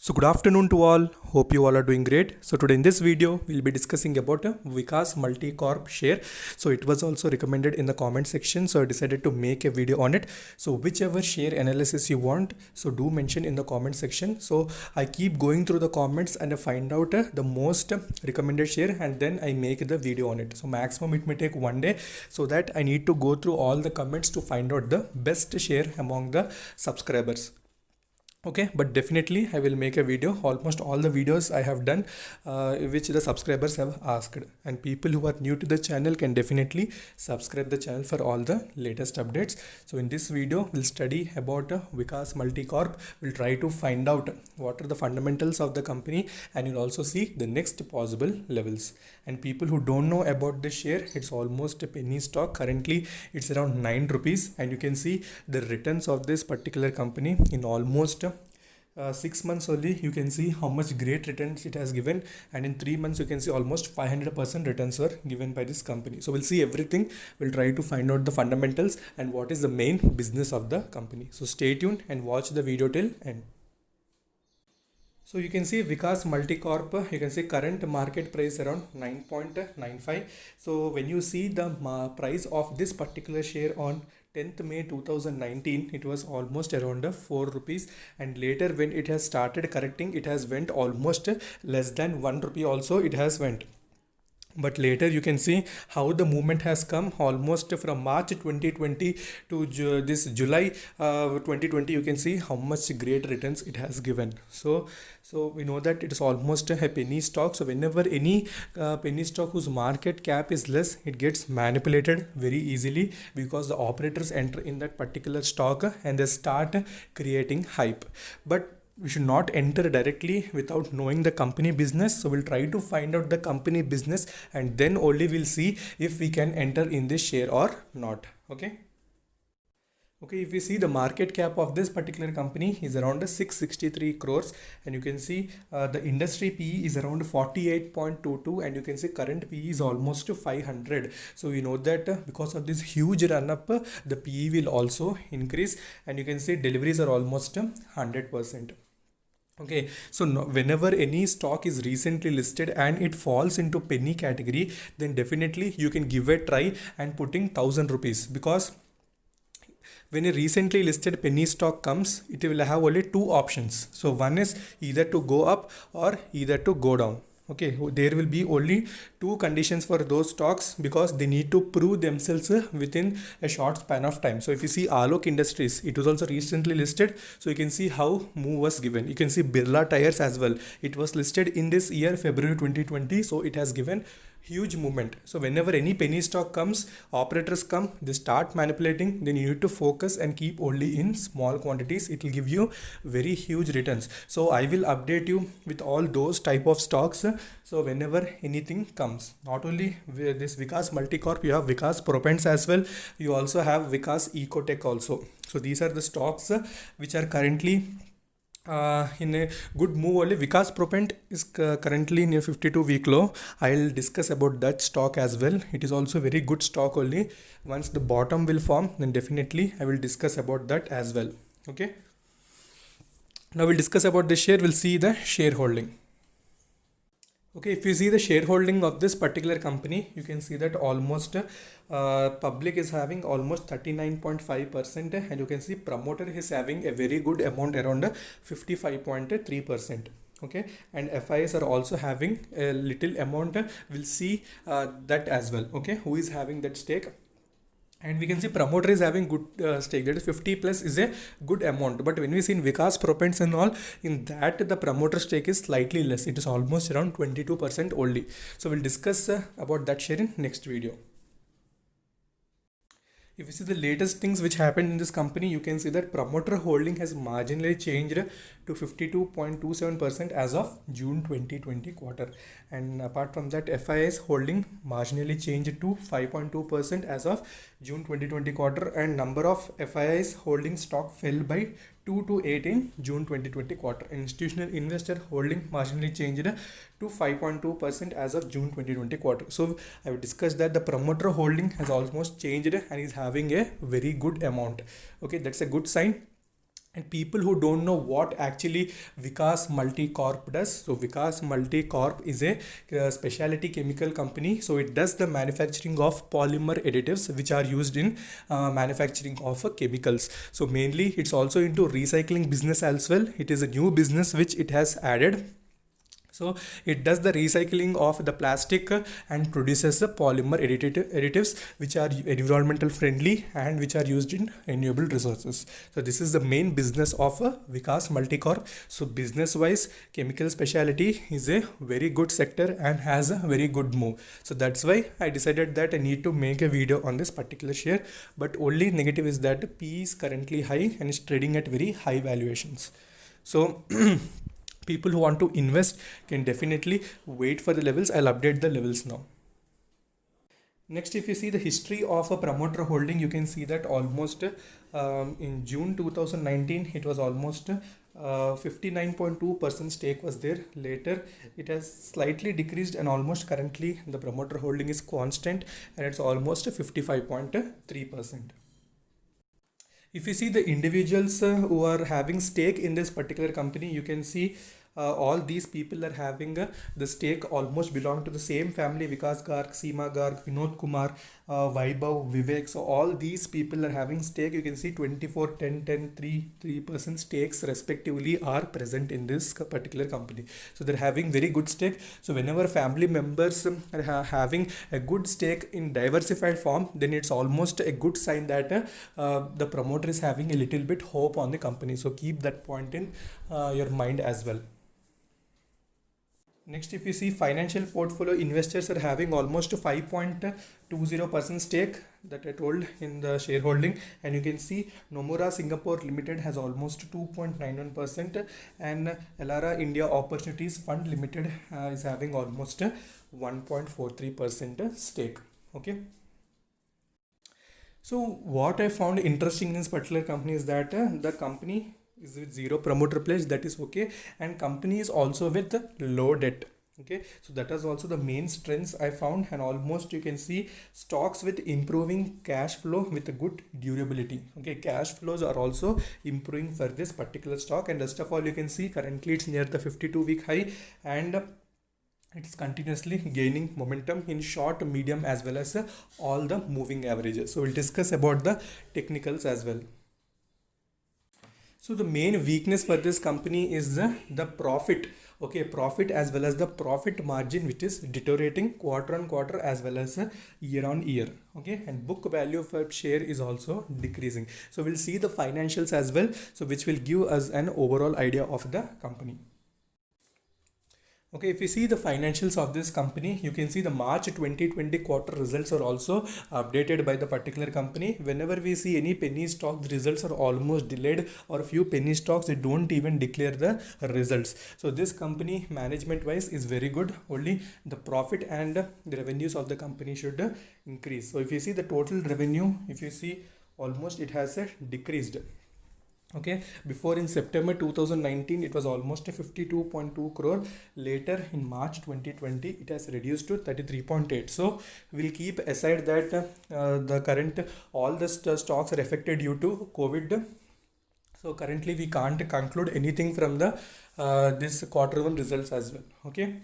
So good afternoon to all. Hope you all are doing great. So today in this video, we'll be discussing about a Vikas Multi-Corp share. So it was also recommended in the comment section. So I decided to make a video on it. So whichever share analysis you want, so do mention in the comment section. So I keep going through the comments and I find out the most recommended share and then I make the video on it. So maximum it may take one day, so that I need to go through all the comments to find out the best share among the subscribers. Okay, but definitely I will make a video. Almost all the videos I have done which the subscribers have asked, and people who are new to the channel can definitely subscribe the channel for all the latest updates. So in this video we'll study about Vikas Multi-Corp. We'll try to find out what are the fundamentals of the company, and you'll also see the next possible levels. And people who don't know about the share, it's almost a penny stock. Currently it's around 9 rupees, and you can see the returns of this particular company in almost 6 months only. You can see how much great returns it has given, and in 3 months you can see almost 500% returns were given by this company. So we'll see everything. We'll try to find out the fundamentals and what is the main business of the company. So stay tuned and watch the video till end. So you can see Vikas Multi-Corp, you can see current market price around 9.95. So when you see the price of this particular share on 10th May 2019, it was almost around 4 rupees, and later when it has started correcting, it has went almost less than 1 rupee also it has went. But later you can see how the movement has come almost from March 2020 to this July 2020. You can see how much great returns it has given. So we know that it is almost a penny stock. So whenever any penny stock whose market cap is less, it gets manipulated very easily, because the operators enter in that particular stock and they start creating hype. But we should not enter directly without knowing the company business. So we'll try to find out the company business, and then only we'll see if we can enter in this share or not. Okay, if we see the market cap of this particular company is around 663 crores, and you can see the industry PE is around 48.22, and you can see current PE is almost 500. So we know that because of this huge run up, the PE will also increase, and you can see deliveries are almost 100%. Okay, so whenever any stock is recently listed and it falls into penny category, then definitely you can give a try and putting 1000 rupees, because when a recently listed penny stock comes, it will have only two options. So one is either to go up or either to go down. Okay, there will be only two conditions for those stocks, because they need to prove themselves within a short span of time. So if you see Alok Industries, it was also recently listed. So you can see how move was given. You can see Birla Tires as well. It was listed in this year, February 2020. So it has given huge movement. So whenever any penny stock comes, operators come, they start manipulating, then you need to focus and keep only in small quantities. It will give you very huge returns. So I will update you with all those type of stocks. So whenever anything comes, not only this Vikas Multi-Corp, you have Vikas Propens as well. You also have Vikas Ecotech also. So these are the stocks which are currently in a good move only. Vikas Propent is currently in a 52-week low. I'll discuss about that stock as well. It is also very good stock only. Once the bottom will form, then definitely I will discuss about that as well. Okay, now we'll discuss about the share. We'll see the shareholding. Okay, if you see the shareholding of this particular company, you can see that almost public is having almost 39.5%, and you can see promoter is having a very good amount, around 55.3%. Okay, and FIs are also having a little amount. We'll see that as well. Okay, who is having that stake? And we can see promoter is having good stake, that is 50 plus is a good amount. But when we see in Vikas Propens and all, in that the promoter stake is slightly less. It is almost around 22% only. So we'll discuss about that share in next video. If you see the latest things which happened in this company, you can see that promoter holding has marginally changed to 52.27% as of June 2020 quarter. And apart from that, FIS holding marginally changed to 5.2% as of June 2020 quarter, and number of FIS holding stock fell by 2 to 8 in June 2020 quarter. Institutional investor holding marginally changed to 5.2% as of June 2020 quarter. So I will discuss that the promoter holding has almost changed and is having a very good amount. Okay, that's a good sign. And people who don't know what actually Vikas Multicorp does, so Vikas Multicorp is a specialty chemical company. So it does the manufacturing of polymer additives which are used in manufacturing of chemicals. So mainly it's also into recycling business as well. It is a new business which it has added. So it does the recycling of the plastic and produces the polymer additives which are environmental friendly and which are used in renewable resources. So this is the main business of Vikas Multicorp. So business wise, chemical specialty is a very good sector and has a very good move. So that's why I decided that I need to make a video on this particular share. But only negative is that P is currently high and is trading at very high valuations. So people who want to invest can definitely wait for the levels. I'll update the levels now. Next, if you see the history of a promoter holding, you can see that almost in June 2019 it was almost 59.2% stake was there. Later it has slightly decreased and almost currently the promoter holding is constant and it's almost 55.3%. If you see the individuals who are having stake in this particular company, you can see all these people are having the stake almost belong to the same family: Vikas Garg, Seema Garg, Vinod Kumar, Vaibhav, Vivek. So all these people are having stake. You can see 24, 10, 10, 3% stakes respectively are present in this particular company. So they're having very good stake. So whenever family members are having a good stake in diversified form, then it's almost a good sign that the promoter is having a little bit hope on the company. So keep that point in your mind as well. Next, if you see financial portfolio, investors are having almost 5.20% stake that I told in the shareholding, and you can see Nomura Singapore Limited has almost 2.91%, and Elara India Opportunities Fund Limited is having almost 1.43% stake. Okay. So what I found interesting in this particular company is that the company is with zero promoter pledge, that is okay, and company is also with low debt. Okay, so that is also the main strengths I found, and almost you can see stocks with improving cash flow with a good durability. Okay, cash flows are also improving for this particular stock, and rest of all you can see currently it's near the 52-week high, and it's continuously gaining momentum in short, medium as well as all the moving averages. So we'll discuss about the technicals as well. So the main weakness for this company is the profit. Okay, profit as well as the profit margin, which is deteriorating quarter on quarter as well as year on year. Okay, and book value per share is also decreasing. So we'll see the financials as well, so which will give us an overall idea of the company. Okay, if you see the financials of this company, you can see the March 2020 quarter results are also updated by the particular company. Whenever we see any penny stock, the results are almost delayed, or a few penny stocks, they don't even declare the results. So this company management wise is very good. Only the profit and the revenues of the company should increase. So if you see the total revenue, if you see almost it has decreased. Okay, before in September 2019 it was almost a 52.2 crore. Later in March 2020 it has reduced to 33.8. So we'll keep aside that the current all the stocks are affected due to COVID. So currently we can't conclude anything from the this quarter one results as well. Okay.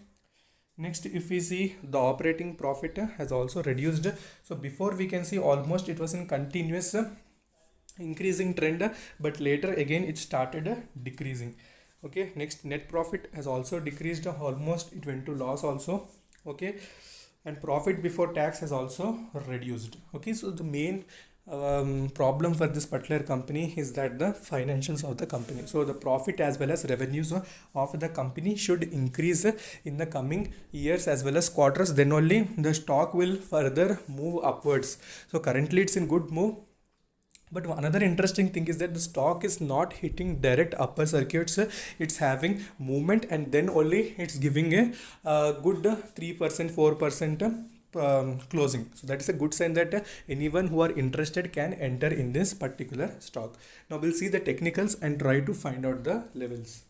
Next, if we see the operating profit has also reduced. So before we can see almost it was in continuous increasing trend, but later again it started decreasing. Okay, next, net profit has also decreased, almost it went to loss also. Okay, and profit before tax has also reduced. Okay, so the main problem for this particular company is that the financials of the company, so the profit as well as revenues of the company should increase in the coming years as well as quarters, then only the stock will further move upwards. So currently it's in good move. But another interesting thing is that the stock is not hitting direct upper circuits. It's having movement and then only it's giving a good 3%, 4% closing. So that is a good sign that anyone who are interested can enter in this particular stock. Now we'll see the technicals and try to find out the levels.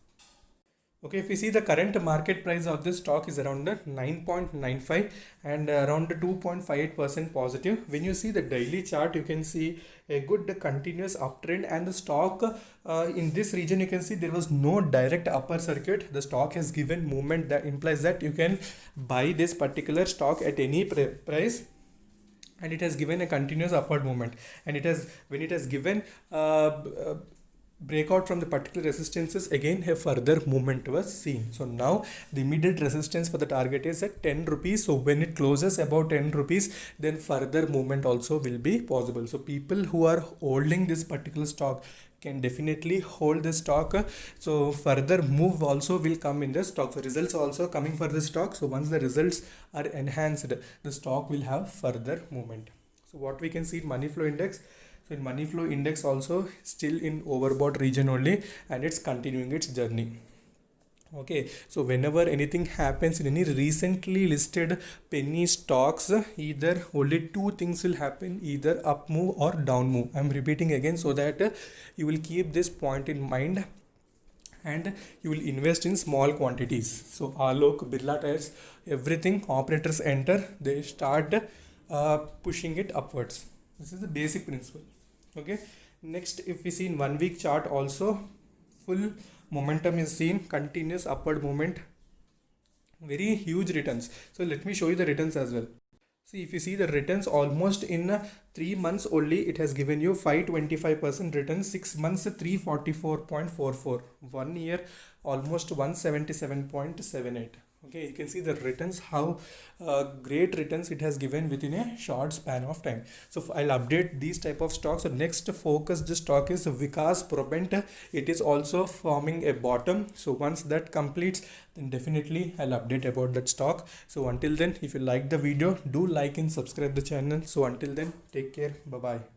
Okay, if we see the current market price of this stock is around 9.95 and around 2.58% positive. When you see the daily chart, you can see a good continuous uptrend, and the stock in this region, you can see there was no direct upper circuit. The stock has given movement that implies that you can buy this particular stock at any price, and it has given a continuous upward movement, and it has, when it has given breakout from the particular resistances, again a further movement was seen. So now the immediate resistance for the target is at 10 rupees. So when it closes about 10 rupees, then further movement also will be possible. So people who are holding this particular stock can definitely hold the stock. So further move also will come in the stock. So results also coming for the stock. So once the results are enhanced, the stock will have further movement. So what we can see in money flow index, so in money flow index also still in overbought region only, and it's continuing its journey. Okay, so whenever anything happens in any recently listed penny stocks, either only two things will happen, either up move or down move. I'm repeating again so that you will keep this point in mind, and you will invest in small quantities. So Alok, Birla Tyres, everything operators enter, they start pushing it upwards. This is the basic principle. Okay, next if we see in 1 week chart also, full momentum is seen, continuous upward movement, very huge returns. So let me show you the returns as well. See, if you see the returns, almost in 3 months only it has given you 525% return, 6 months 344.44, 1 year almost 177.78. Okay, you can see the returns, how great returns it has given within a short span of time. So I'll update these type of stocks. So next focused stock is Vikas Probent. It is also forming a bottom. So once that completes, then definitely I'll update about that stock. So until then, if you like the video, do like and subscribe the channel. So until then, take care. Bye bye.